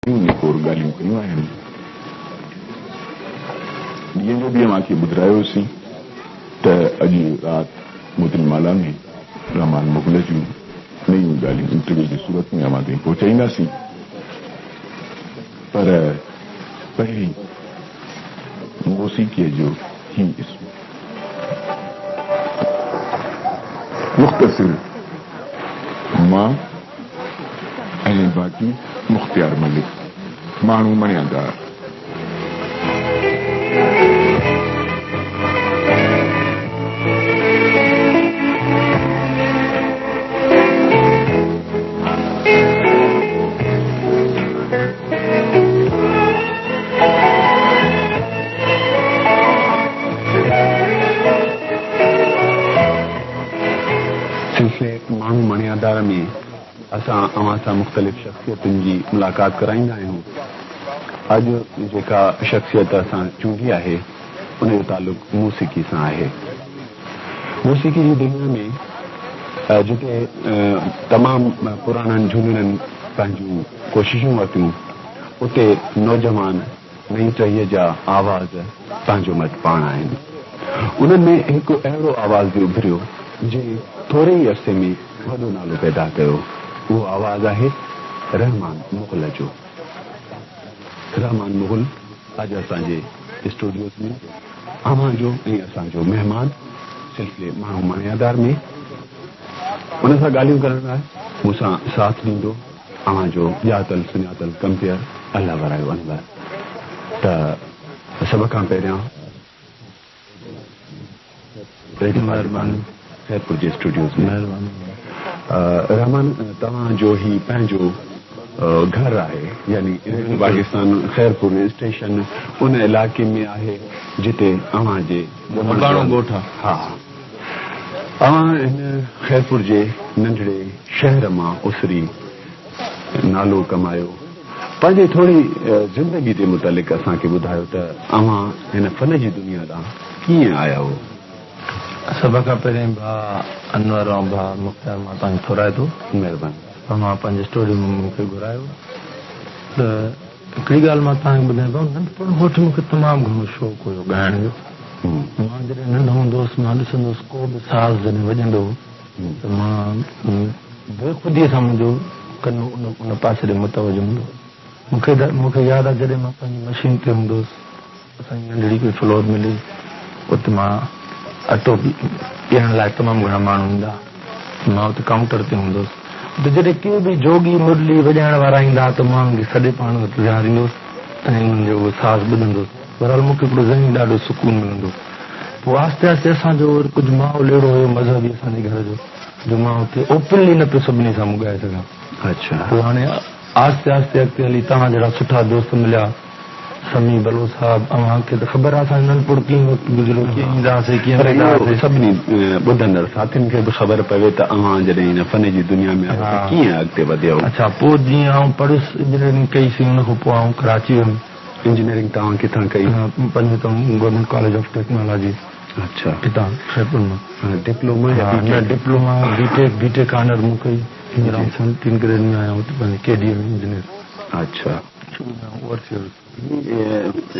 Corps ॻाल्हियूं कयूं आहिनि. ॾींहं जो बि मूंखे ॿुधायोसीं त अॼु राति मोतीमाला में रहमान मुग़ल जूं नयूं ॻाल्हियूं इंटरव्यू जी सूरत में अवां ताईं पहुचाईंदासीं. पर पहिरीं मौसीक़ीअ जो ही मुख़्तसिर मां ऐं बाक़ी मुख्तियार मलिक माण्हू मणियादार. माण्हू मणियादार में असां अवां सां मुख़्तलिफ़ शख़्सियतुनि जी मुलाक़ात कराईंदा आहियूं. अॼु जेका शख़्सियत असां चूंडी आहे उन जो तालुक़ मौसीक़ी सां आहे. मौसीक़ी जी दुनिया में जिते तमामु पुराणनि झूननि पंहिंजूं कोशिशूं वरितियूं उते नौजवान नई टहीअ जा आवाज़ पंहिंजो मत पाण आहिनि. उन्हनि में हिकु अहिड़ो आवाज़ बि उभरियो जंहिं थोरे ई अरसे में वॾो नालो पैदा कयो. उहो आवाज़ आहे रहमान मुग़ल जो. रहमान मुग़ल अॼु असांजे स्टूडियोज़ में अवां जो ऐं असांजो महिमान सिलसिले माण्हू मणियादार में उन सां ॻाल्हियूं करण लाइ मूंसां साथ ॾींदो अवां जो ॼातल सुञातल कंपेयर अल्लाह वरायो अनवर. त सभ खां पहिरियां महिरबानी खैरपुर जे स्टूडियोज़ में. रहमान तव्हांजो ही पंहिंजो घर आहे यानी पाकिस्तान खैरपुर स्टेशन उन इलाइक़े में आहे जिते अवां जे ॻोठ आहे. हा, अवां हिन खैरपुर जे नंढड़े शहर मां उसरी नालो कमायो. पंहिंजी थोरी ज़िंदगी जे मुतालिक़ असांखे ॿुधायो त अवां हिन फन जी दुनिया ॾांहुं कीअं आया हो. सभ खां पहिरीं भाउ अनवर ऐं भाउ मुख़्तियार मां तव्हांखे थोराए थो. महिरबानी. मां पंहिंजे स्टूडियो में मूंखे घुरायो त हिकिड़ी ॻाल्हि मां तव्हांखे ॿुधायां थो. नंढपण वटि मूंखे तमामु घणो शौक़ु हुयो ॻाइण जो. मां जॾहिं नंढो हूंदुसि मां ॾिसंदुसि को बि साज़ जॾहिं वॼंदो त मां बेख़ुदीअ सां मुंहिंजो कनो उन पासे ॾे मुतवजो हूंदो. मूंखे यादि आहे जॾहिं मां पंहिंजी मशीन ते हूंदुसि असांजी नंढड़ी कोई फ्लोर मिली उते मां अटो ॾियण लाइ तमामु घणा माण्हू ईंदा. मां उते काउंटर ते हूंदुसि त जॾहिं के बि जोगी मुरली वॼाइण वारा ईंदा त मां उनखे सॼे पाण वटि विहारींदुसि ऐं उन्हनि जो उहो साज़ ॿुधंदुसि. बहरहाल मूंखे हिकिड़ो ज़हनी ॾाढो सुकून मिलंदो. पोइ आहिस्ते आहिस्ते असांजो कुझु माहौल अहिड़ो हुयो मज़हबी असांजे घर जो मां उते ओपनली न पियो सभिनी सां मूं ॻाए सघां. अच्छा. पोइ हाणे आहिस्ते आहिस्ते अॻिते हली तव्हां जहिड़ा सुठा दोस्त मिलिया समी बलो साहब. अव्हांखे त ख़बर आहे असां नंढपण कीअं वक़्तु गुज़रियो कीअं ईंदासीं कीअं वेंदासीं. सभिनी ॿुधंदड़ साथियुनि खे बि ख़बर पवे त अवां जॾहिं हिन फन जी दुनिया में कीअं अॻिते वधियो. अच्छा. पोइ जीअं आउं पढ़ियुसि इंजीनियरिंग कईसीं उन खां पोइ आउं कराची वियुमि. इंजीनियरिंग तव्हां किथां कई. पंजतम गवर्नमेंट कॉलेज ऑफ टेक्नोलॉजी. अच्छा. हितां खैरपुर मां. डिप्लोमा या डिप्लोमा बीटेक ऑनर मूं कई. हींअर आउं 17 ग्रेड में आहियां हुते पंहिंजे केडीए में इंजीनियर. अच्छा.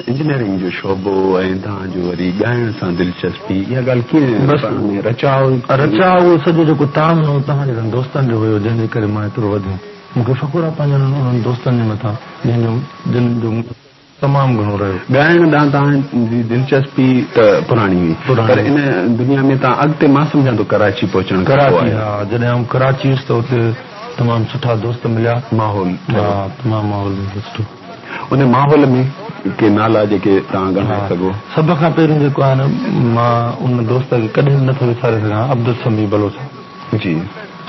इंजीनियरिंग जो शोबो ऐं तव्हांजो वरी ॻाइण सां दिलचस्पी इहा ॻाल्हि कीअं रचाव सॼो जेको ताम हो तव्हां जहिड़नि दोस्तनि जो हुयो जंहिंजे करे मां एतिरो वधियुमि. मूंखे फ़ख़ुरु आहे पंहिंजनि उन्हनि दोस्तनि जे मथां जंहिंजो तमामु घणो रहियो. ॻाइण ॾांहुं तव्हांजी दिलचस्पी त पुराणी हुई पर इन दुनिया में तव्हां अॻिते मां सम्झां थो कराची पहुचण. कराची. हा, जॾहिं आउं कराची हुयुसि त हुते तमामु सुठा दोस्त मिलिया. माहौल तमामु माहौल सुठो. उन माहौल में के नाला जेके तव्हां ॻणाए सघो. सभ खां पहिरियों जेको आहे न मां उन दोस्त खे कॾहिं नथो विसारे सघां अब्दुल समी बलो साहब जी.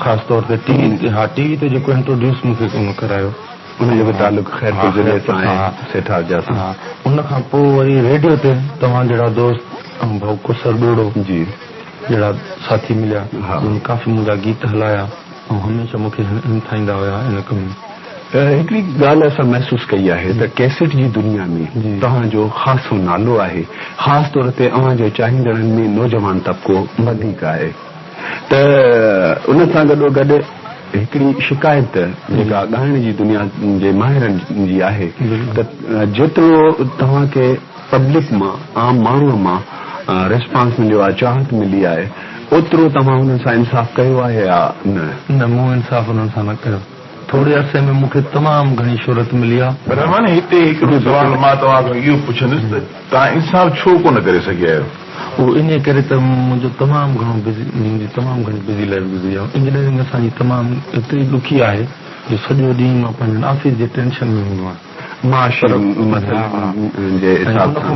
ख़ासि तौर ते टीवी ते जेको इंट्रोड्यूस मूंखे करायो उनजो बि तालुक़ खैरपुर ज़िले सां आहे सेठा जा सां. उन खां पोइ वरी रेडियो ते तव्हां जहिड़ा दोस्त ऐं भाऊ कुसर ॿोड़ो जी जहिड़ा साथी मिलिया. काफ़ी मुंहिंजा गीत हलाया ऐं हमेशह मूंखे हिमथाईंदा हुया इन कम में. हिकिड़ी ॻाल्हि असां महसूसु कई आहे त कैसेट जी दुनिया में तव्हांजो ख़ासि नालो आहे. ख़ासि तौर ते अव्हांजे चाहींदड़नि में नौजवान तबिको वधीक आहे त उन सां गॾोगॾु हिकिड़ी शिकायत जेका ॻाइण जी दुनिया जे माहिरनि जी आहे त जेतिरो तव्हांखे पब्लिक मां आम माण्हूअ मां रिस्पॉन्स मिलियो आहे, चाहत मिली आहे, ओतिरो तव्हां हुननि सां इंसाफ़ कयो आहे या न? मूं इंसाफ़ हुननि सां न कयो। थोरे अरसे में मूंखे तमामु घणी शोहरत मिली आहे। पर हाणे हिते हिकिड़ो सुवाल मां तव्हांखां इहो पुछंदुसि त तव्हां इंसाफ़ छो कोन करे सघिया आहियो? उहो इन करे त मुंहिंजो तमामु घणो मुंहिंजी तमामु घणी बिज़ी लाइफ गुज़री आहे। इंजीनियरिंग असांजी तमामु एतिरी ॾुखी आहे जो सॼो ॾींहुं मां पंहिंजे ऑफिस जे टेंशन में हूंदो आहियां।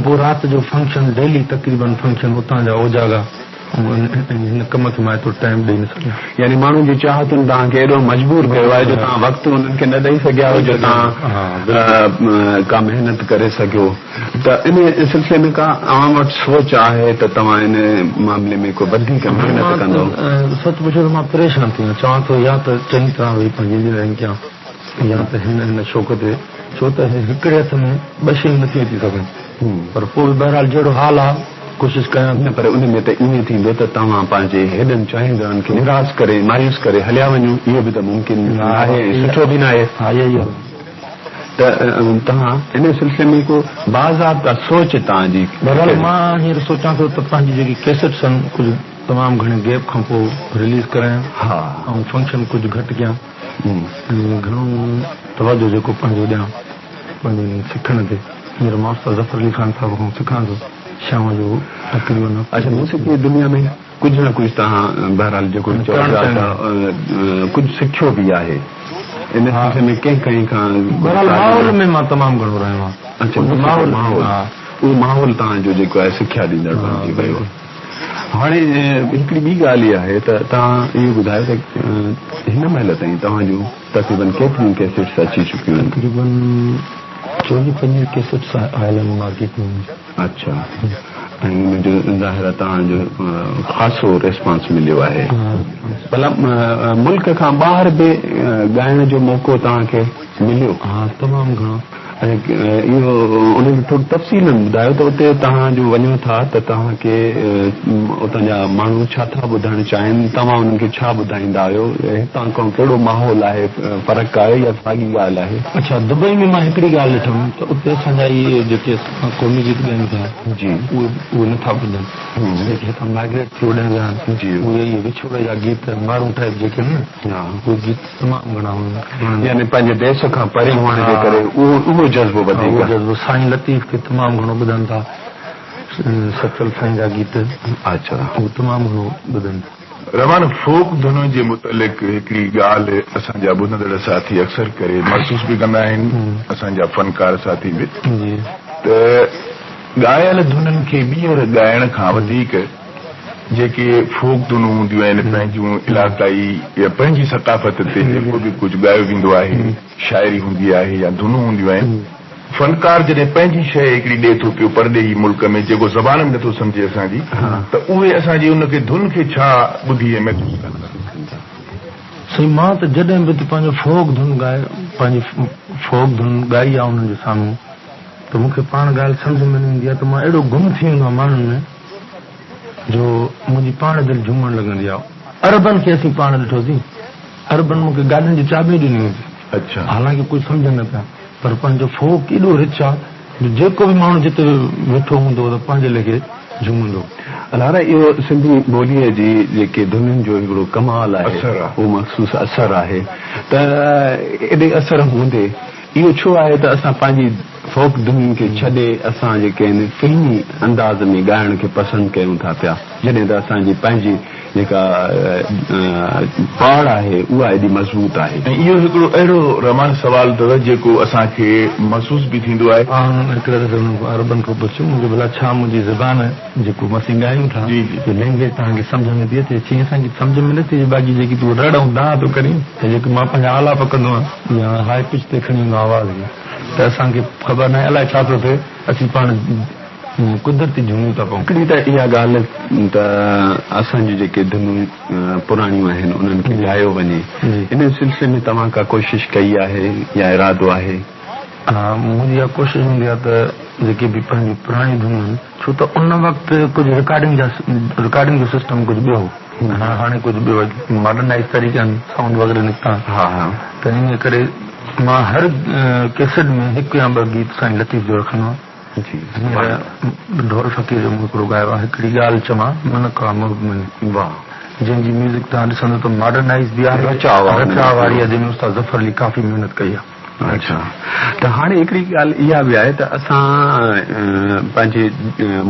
पोइ राति जो फंक्शन डेली तक़रीबन फंक्शन उतां जा ओजागा हिन कम खे मां एतिरो टाइम ॾेई न सघियां। यानी माण्हुनि जी चाहतुनि तव्हांखे एॾो मजबूर कयो आहे जो तव्हां वक़्तु हुननि खे न ॾेई सघिया हो जो तव्हां का महिनत करे सघियो। त इन सिलसिले में का आवाम वटि सोच आहे त तव्हां इन मामले में को वधीक महिनत कंदो? सच पुछो त मां परेशान थी वियो चवां थो या त चङी तरह वेही पंहिंजी इंजीनियरिंग कयां या त हिन शौक़ ते, छो त हिकिड़े हथ में ॿ शयूं नथियूं अची सघनि। पर पोइ बहरहाल जहिड़ो हाल आहे कोशिशि कयां थी। पर उन में त ईअं थींदो त तव्हां पंहिंजे हेॾनि चाहींदड़नि खे निराश करे मायूस करे हलिया वञो, इहो बि त मुमकिन आहे, सुठो बि न आहे। त तव्हां इन सिलसिले में को बाज़ाब्ता सोच तव्हांजी? बहरहाल मां हींअर सोचां थो त पंहिंजी जेकी कैसेट्स आहिनि कुझु तमामु घणे गैप खां पोइ रिलीज़ करायां ऐं फंक्शन कुझु घटि कयां, घणो तवजो जेको पंहिंजो ॾियां पंहिंजे सिखण ते। हींअर मास्टर ज़फर अली ख़ान साहिब खां सिखां थो शाम जो तक़रीबन। अच्छा, मूसीक़ी दुनिया में कुझु न कुझु तव्हां बहरहाल जेको कुझु सिखियो बि आहे इन सिलसिले में कंहिं खां? बहरहाल माहौल में मां तमामु घणो रहियो आहियां। अच्छा, उहो माहौल तव्हांजो जेको आहे सिख्या ॾींदड़ बणिजी वियो। हाणे हिकिड़ी ॿी ॻाल्हि इहा आहे त तव्हां इहो ॿुधायो त हिन महिल ताईं तव्हां जूं तक़रीबन केतिरियूं कैसेट्स अची चुकियूं आहिनि? तक़रीबन 24-25 कैसेट्स आयल आहिनि मार्केट में। अच्छा, ऐं हुनजो ज़ाहिर आहे तव्हांजो ख़ासो रिस्पॉन्स मिलियो आहे। भला मुल्क खां ॿाहिरि बि ॻाइण जो मौक़ो तव्हांखे मिलियो? हा, तमामु घणो। ऐं इहो उनमें थोरो तफ़सील ॿुधायो त उते तव्हां जो वञो था त तव्हांखे उतां जा माण्हू छा था ॿुधणु चाहिनि, तव्हां उन्हनि खे छा ॿुधाईंदा आहियो, हितां खां कहिड़ो माहौल आहे, फ़र्क़ु आहे या साॻी ॻाल्हि आहे? अच्छा, दुबई में मां हिकिड़ी ॻाल्हि ॾिठमि त उते असांजा इहे जेके क़ौमी गीत ॻाइनि था जी उहे नथा ॿुधनि, जेके हितां माइग्रेट थी वॾनि विया आहिनि जी, उहे इहे विछोड़े जा गीत माण्हू टाइप जेके आहिनि उहे गीत तमामु घणा हूंदा, यानी पंहिंजे देश खां परे हुअण जे करे उहो जज़्बो वधीक। जज़्बो साईं लतीफ़ खे तमामु घणो ॿुधनि था, सचल साईं जा गीत। अच्छा, उहे तमामु घणो ॿुधनि। रवान फोक धुन जे मुतलिक़ हिकिड़ी ॻाल्हि असांजा ॿुधंदड़ साथी अक्सर करे महसूस बि कंदा आहिनि, असांजा फनकार साथी बि, त ॻायल धुननि खे ॿीहर ॻाइण खां वधीक जेके फोक धुनूं हूंदियूं आहिनि पंहिंजूं इलाक़ाई या पंहिंजी सकाफ़त ते जेको बि कुझु ॻायो वेंदो आहे, शाइरी हूंदी आहे या धुनूं हूंदियूं आहिनि, फनकार जॾहिं पंहिंजी शइ हिकिड़ी ॾिए थो पियो परॾेही मुल्क में जेको ज़बान में नथो सम्झे असांजी, त उहे असांजी उनखे धुन खे छा ॿुधी महसूस कंदा? सही, मां त जॾहिं बि पंहिंजो फोक धुन ॻाए, पंहिंजी फोक धुन ॻाई आहे उन्हनि जे साम्हूं, त मूंखे पाण ॻाल्हि सम्झ में न ईंदी आहे त मां एॾो गुम थी वेंदो आहियां माण्हुनि में जो मुंहिंजी पाण दिलि झूमण लॻंदी आहे। अरबनि खे असीं पाण ॾिठोसीं, अरबनि मूंखे गाॾियुनि जी चाबियूं ॾिनियूं हुयूं। अच्छा, हालांकि कुझु सम्झ न पिया, पर पंहिंजो फोक एॾो रिच आहे जो जेको बि माण्हू जिते वेठो हूंदो त पंहिंजे लेखे झूमंदो। अलारा इहो सिंधी ॿोलीअ जी जेके धुननि जो हिकिड़ो कमाल आहे, उहो मख़सूस असरु आहे, त एॾे असर हूंदे इहो छो आहे त असां पंहिंजी फोक धुन खे छॾे असां जेके आहिनि फिल्मी अंदाज़ में ॻाइण खे पसंदि कयूं था पिया, जॾहिं त असांजी पंहिंजी जेका पाड़ आहे उहा एॾी मज़बूत आहे। ऐं इहो हिकिड़ो अहिड़ो रमान सवाल अथव जेको असांखे महसूस बि थींदो आहे। हिकिड़े दफ़े अरबनि खां पुछियो मुंहिंजो भला छा मुंहिंजी ज़बान जेको असीं ॻायूं था लैंग्वेज तव्हांखे सम्झ में थी अचे? चई असांखे सम्झ में नथी अचे, बाक़ी जेकी तूं रड़ ऐं दा थो करीं त जेके मां पंहिंजा आला पकंदो आहियां या हाई पिच ते खणी ईंदो आवाज़ खे, त असांखे ख़बर न आहे अलाए छा थो थिए, असीं पाण कुदरती झूमूं था पऊं। हिकिड़ी त इहा ॻाल्हि त असांजी जेके धुनूं पुराणियूं आहिनि उन्हनि खे ॻायो वञे, इन सिलसिले में तव्हां का कोशिशि कई आहे या इरादो आहे? हा, मुंहिंजी इहा कोशिशि हूंदी आहे त जेके बि पंहिंजी पुराणी धुनूं आहिनि, छो त उन वक़्तु कुझु रिकॉर्डिंग जो सिस्टम कुझु ॿियो हो, हाणे कुझु ॿियो मॉडर्नाइज़ तरीक़नि साउंड वग़ैरह निकिता त इन करे मां हर कैसेट में हिकु या ॿ गीत साईं लतीफ़ जो रखंदो आहियां। ढोल फ़क़ीर जो मूं हिकिड़ो ॻायो आहे, हिकिड़ी ॻाल्हि चवां मन का वाह, जंहिंजी म्यूज़िक तव्हां ॾिसंदो त मॉडर्नाइज़ बि आहे, रचाव वारी आहे, जंहिंमें उस्ताद ज़फ़र अली काफ़ी महिनत कई आहे। अच्छा, त हाणे हिकिड़ी ॻाल्हि इहा बि आहे त असां पंहिंजे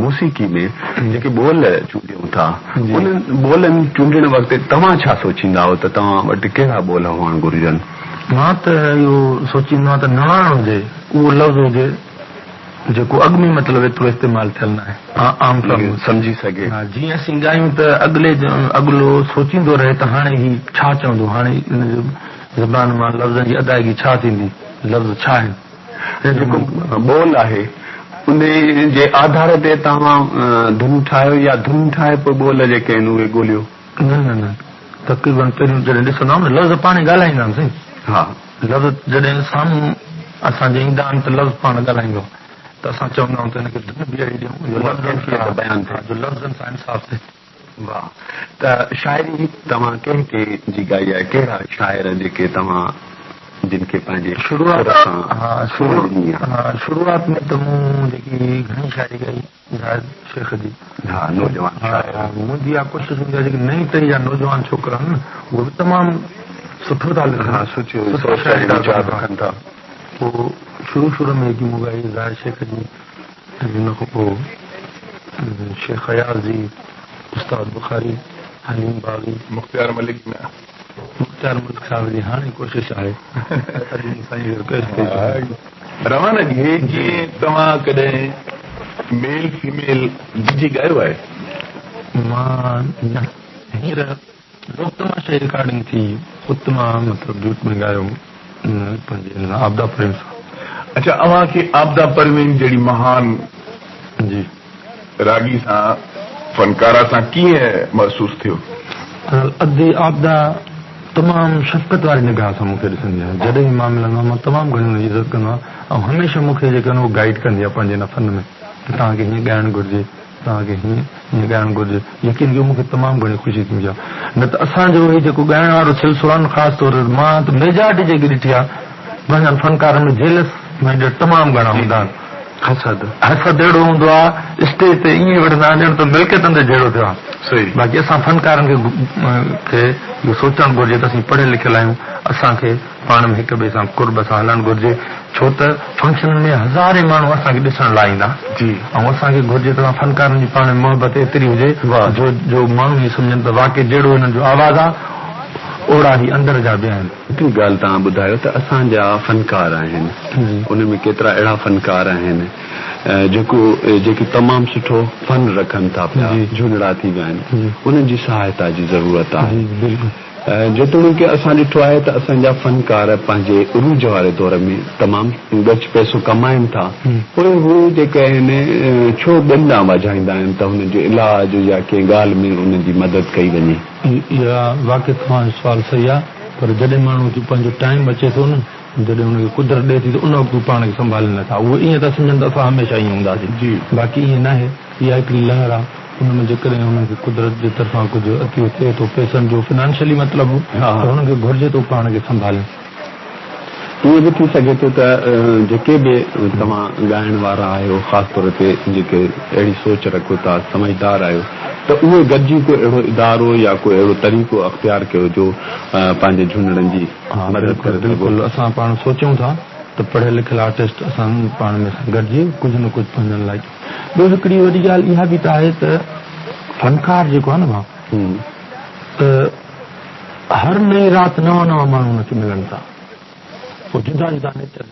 मौसीक़ी में जेके ॿोल चूंडियूं था उन ॿोलनि चूंडण वक़्तु तव्हां छा सोचींदा हो त तव्हां वटि कहिड़ा ॿोल हुअणु घुरिजनि? मां त इहो सोचींदो आहियां त नवाणो हुजे उहो लफ़्ज़ हुजे जेको अॻु में मतिलबु एतिरो इस्तेमालु थियल न आहे, आम सम्झी सघे। जीअं असीं ॻायूं त अॻिलो सोचींदो रहे त हाणे ही छा चवंदो, हाणे ज़बान मां लफ़्ज़नि जी अदायगी छा थींदी, लफ़्ज़ छा आहिनि। जेको ॿोल आहे उन जे आधार ते तव्हां धुन ठाहियो या धुन ठाहे पोइ ॿोल जेके आहिनि उहे ॻोल्हियो? न तक़रीबन पहिरियों जॾहिं ॾिसंदा आहियूं न लफ़्ज़ पाण ॻाल्हाईंदा आहियूं। हा, लफ़्ज़ जॾहिं साम्हूं असांजे ईंदा आहिनि त लफ़्ज़ पाण ॻाल्हाईंदो त असां चवंदा आहियूं त हिनखे धुन बीहारी ॾियूं, बयानु थिए जो लफ़्ज़नि सां इंसाफ़ थिए। वाह, त शाइरी तव्हां कंहिं जी ॻाई आहे? कहिड़ा शाइर जेके तव्हां जिन खे पंहिंजे शुरूआत में त मूं जेकी घणी शाइरी कई जाहिद शेख जी, नौजवान मुंहिंजी इहा कोशिशि हूंदी आहे जेके नई टही जा नौजवान छोकिरा आहिनि न उहे बि तमामु सुठो था लिखनि, था। पोइ शुरू में जेकी मूं ॻाई जाहिद शेख जी, हुन खां पोइ शेख अयाज़ जी, उस्ताद बुखारी, हलीम बाग़ी, मुख्तियार मलिक साहिब जी हाणे कोशिशि आहे। रवाना जी जीअं तव्हां कॾहिं मेल फीमेल जी ॻायो आहे? मां हींअर लोकतमाशा रिकॉर्डिंग थी उत्तमा मतिलबु ड्यूट में ॻायो पंहिंजे आपदा परवीन सां। अच्छा, अव्हांखे आपदा परवीन जहिड़ी महान जी रागी सां फनकारा सां कीअं महसूस थियो? अधु आपदा तमामु शफ़क़त वारी निगाह सां मूंखे ॾिसंदी आहे, जॾहिं बि मां मिलंदो आहियां मां तमामु घणी हुनजी इज़त कंदो आहियां ऐं हमेशह मूंखे जेके उहो गाइड कंदी आहे पंहिंजे हिन फन में कि तव्हांखे हीअं ॻाइणु घुरिजे, तव्हांखे हीअं ॻाइणु घुरिजे। यकीन कयो मूंखे तमामु घणी ख़ुशी थींदी आहे। न त असांजो हीउ जेको ॻाइण वारो सिलसिलो आहे ख़ासि तौर ते मां त मेजॉरिटी जेकी ॾिठी आहे पंहिंजनि फनकारनि में जेलस माइंडेड तमामु घणा हूंदा आहिनि। हसद अहिड़ो हूंदो आहे, स्टेज ते ईअं वठंदा आहिनि ॼण त मिल्कियतनि ते जहिड़ो थियो आहे। बाक़ी असां फनकारनि खे इहो सोचणु घुरिजे त असीं पढ़ियल लिखियल आहियूं, असांखे पाण में हिक ॿिए सां कुर्ब सां हलणु घुरिजे, छो त फंक्शन में हज़ारे माण्हू असांखे ॾिसण लाइ ईंदा ऐं असांखे घुरिजे त फनकारनि जी पाण में मोहबत एतिरी हुजे जो माण्हू इहे सम्झनि त वाक़ई जहिड़ो हिननि जो आवाज़ आहे ओड़ा ई अंदर जा बि आहिनि। हिकिड़ी ॻाल्हि तव्हां ॿुधायो त असांजा फनकार आहिनि, उन में केतिरा अहिड़ा फनकार आहिनि जेके तमामु सुठो फन रखनि था पिया, झुनड़ा थी विया आहिनि, उन्हनि जी सहायता जी ज़रूरत आहे। जेतोणीकि असां ॾिठो आहे त असांजा फनकार पंहिंजे उरूज वारे दौर में तमामु गच पैसो कमाइनि था, पोइ हू जेके आहिनि छो ॿियनि ॾांहुं वॼाईंदा आहिनि त हुननि जो इलाज या कंहिं ॻाल्हि में उन्हनि जी मदद कई वञे। इहा वाक़ई तव्हांजो सुवालु सही आहे, पर जॾहिं माण्हू जो पंहिंजो टाइम अचे थो न, जॾहिं हुनखे कुदरत ॾिए थी त उन वक़्तु पाण खे संभाले नथा, उहे ईअं था सम्झनि त असां हमेशह ईअं हूंदासीं। बाक़ी ईअं न आहे, इहा हिकिड़ी लहर आहे, हुनमें जेकॾहिं हुनखे कुदरत जे तरफ़ां कुझु अति थिए थो पैसनि जो फिनेंशियली मतिलबु त हुनखे घुरिजे थो पाण खे संभाले। ईअं बि थी सघे थो त जेके बि तव्हां ॻाइण वारा आहियो, ख़ासि तौर ते जेके अहिड़ी सोच रखो था, समझदार आहियो, त उहे गॾिजी को अहिड़ो इदारो या को अहिड़ो तरीक़ो अख़्तियार कयो जो पंहिंजे झुनड़नि जी मदद करे। बिल्कुलु, असां पाण सोचूं था त पढ़ियल लिखियल आर्टिस्ट असां पाण में गॾिजी कुझु न कुझु पंहिंजनि लाइ। ॿियो हिकिड़ी वॾी ॻाल्हि इहा बि त आहे त फनकार जेको आहे न भाउ, त हर नई राति नवां नवां माण्हू हुनखे मिलनि था, पोइ जुदा जुदा नेचर,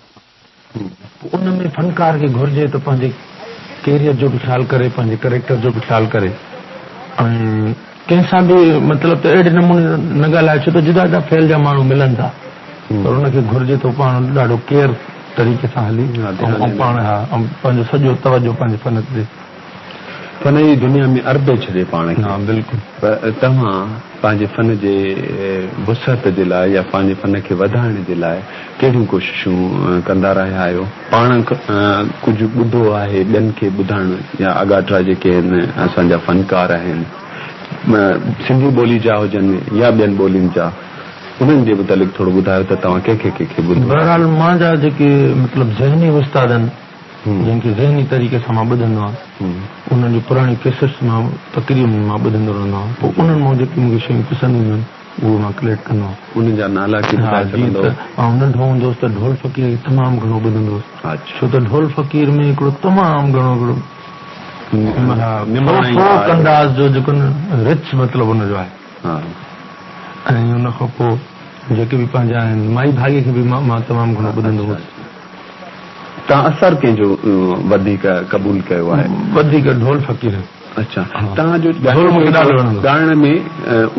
उन में फनकार खे घुरिजे त पंहिंजे कैरियर जो बि ख़्यालु करे, पंहिंजे करेक्टर जो बि ख़्यालु करे ऐं कंहिंसां बि मतिलबु त अहिड़े नमूने न ॻाल्हाए, छो त जुदा जुदा फैल जा माण्हू मिलनि था, पर हुनखे घुरिजे थो पाण ॾाढो केयर तरीक़े सां हली ऐं पाण पंहिंजो सॼो तवजो पंहिंजे फन ते, फन जी दुनिया में अरबे छॾे पाण खे। हा बिल्कुलु। पर तव्हां पंहिंजे फन जे वुसअत जे लाइ या पंहिंजे फन खे वधाइण जे लाइ कहिड़ियूं कोशिशूं कंदा रहिया आहियो? पाण कुझु ॿुधो आहे ॿियनि खे ॿुधाइण, या अॻाट्रा जेके आहिनि असांजा फनकार आहिनि सिंधी ॿोली जा हुजनि या ॿियनि ॿोलियुनि जा उन्हनि जे मुतालिक़ थोरो ॿुधायो त तव्हां कंहिंखे ॿुधो? बहरहाल मां जा जेके मतिलबु ज़हनी उस्ताद आहिनि जंहिंखे ज़हनी तरीक़े सां मां ॿुधंदो आहियां उन्हनि जी पुराणी केसेट्स मां तक़रीबन मां ॿुधंदो रहंदो आहियां पोइ उन्हनि मां जेके मूंखे शयूं पसंदि ईंदियूं आहिनि उहो मां कलेक्ट कंदो आहियां। उन्हनि जा नाला ऐं नंढो हूंदो हुउसि त ढोल फ़क़ीर तमामु घणो ॿुधंदो हुउसि छो त ढोल फ़क़ीर में हिकिड़ो तमामु घणो अंदाज़ जो जेको रिच मतिलबु हुनजो आहे। ऐं उन खां पोइ जेके बि पंहिंजा आहिनि माई भाॻे खे बि मां तमामु घणो ॿुधंदो हुउसि। तव्हां असर कंहिंजो वधीक क़बूल कयो आहे? वधीक ढोल फ़क़ीर। अच्छा, तव्हांजो ॻाइण में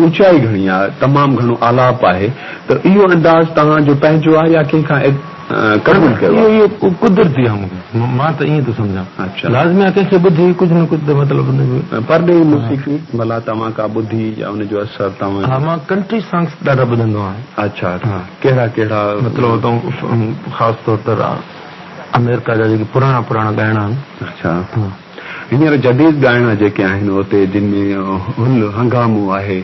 ऊचाई घणी आहे, तमामु घणो आलाप आहे, त इहो अंदाज़ तव्हांजो पंहिंजो आहे या कंहिंखां क़बूल कयो? इहो कुदरती आहे मूंखे, मां त ईअं थो सम्झां। अच्छा, लाज़मी आहे कंहिंखे ॿुधी कुझु न कुझु त मतिलबु परॾे मौसीक़ी भला तव्हां का ॿुधी या हुनजो असर तव्हां? हा, मां कंट्री सॉन्ग्स ॾाढा ॿुधंदो आहियां। अच्छा, कहिड़ा कहिड़ा मतिलबु ख़ासि तौर ते अमेरिका जा जेके पुराणा ॻाइणा आहिनि। अच्छा, हींअर जदीद ॻाइणा जेके आहिनि उते जिन में हुल हंगामो आहे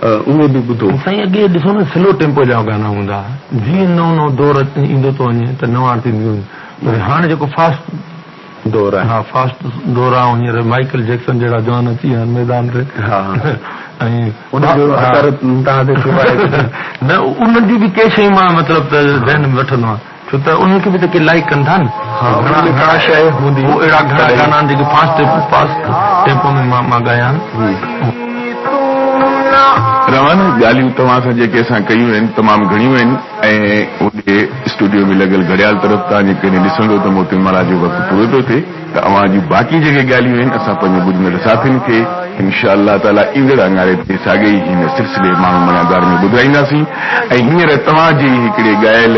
उहे बि ॿुधो? साईं अॻे ॾिसो न स्लो टेम्पो जा गाना हूंदा जीअं नओं दौर ईंदो थो वञे त नवां थींदियूं पर हाणे जेको फास्ट दौर आहे। हा, फास्ट दौर आहे। हींअर माइकल जैक्सन जहिड़ा जवान अची विया आहिनि मैदान ते। हा, ऐं उनजो असर तव्हां ते न उन्हनि जी बि के शइ मां मतिलबु त ध्यान में वठंदो आहियां छो त उनखे बि त के लाइक कनि था न। घणा शइ हूंदी अहिड़ा घणा गाना आहिनि जेके फास्ट टेम्पो में मां ॻाया आहिनि। रवाना ॻाल्हियूं तव्हां सां जेके असां कयूं आहिनि तमामु घणियूं आहिनि ऐं उनजे स्टूडियो में लॻियल घड़ियाल तरफ़ तव्हां जेकॾहिं ॾिसंदो त मोती महाराज जो वक़्तु पूरो थो थिए त अव्हां जूं बाक़ी जेके ॻाल्हियूं आहिनि असां पंहिंजे ॿुधंदड़ साथियुनि खे इंशा अल्लाह ताला ईंदड़ अंगारे ते साॻे ई हिन सिलसिले माण्हू मयादार में ॿुधाईंदासीं ऐं हींअर तव्हांजे हिकिड़े ॻायल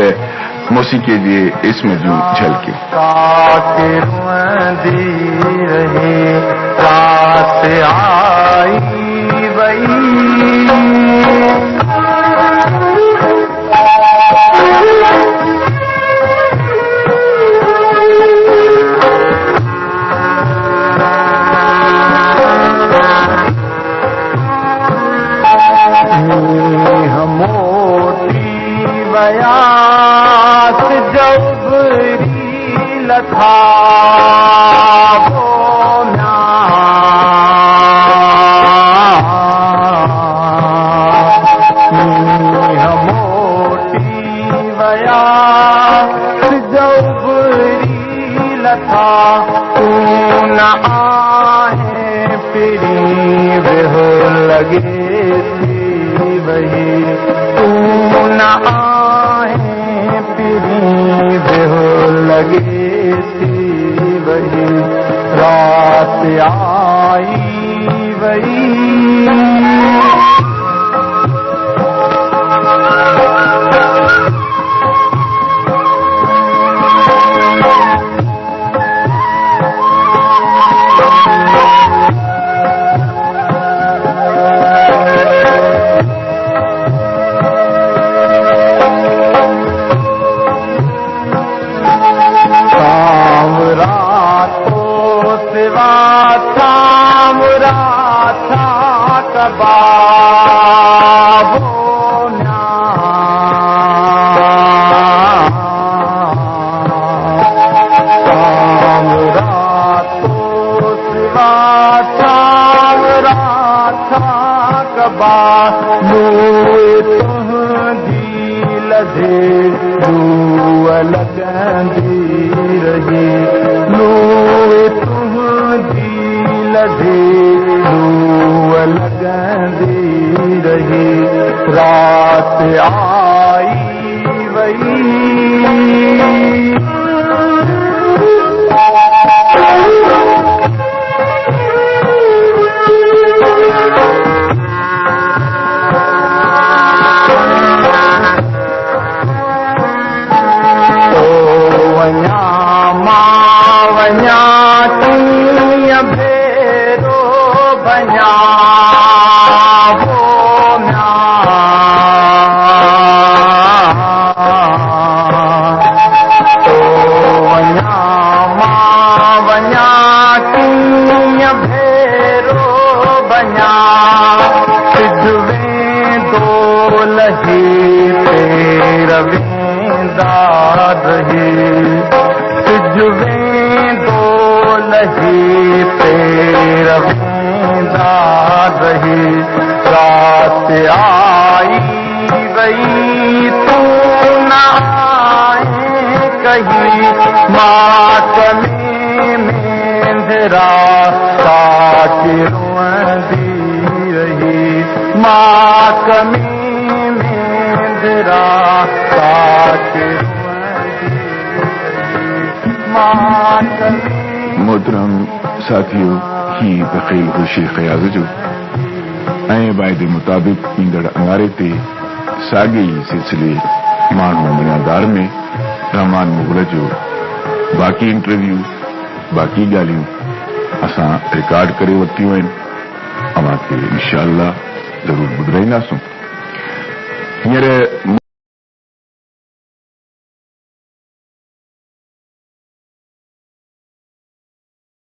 मौसीक़े जे इस्म जूं झलकियूं। भेरो बना लही तेरा वेंदा रही सिज वेंदो लही तेरा वेंदा रही रात आई वई तू न आए कहीं मात में मेंदरा साच रोंदी रही मात में मेंदरा साच रोंदी रही मात मोहतरम साथियों ही बखील खुशी ख़याज़ जो ऐं वाइदे मुताबिक़ ईंदड़ अंगारे ते साॻे ई सिलसिले माण्हू दुनियादार में रहमान मुग़ल जो बाक़ी इंटरव्यू बाक़ी ॻाल्हियूं असां रिकॉर्ड करे वरितियूं आहिनि अव्हां खे इंशाअल्लाह ज़रूर ॿुधाईंदासूं हींअर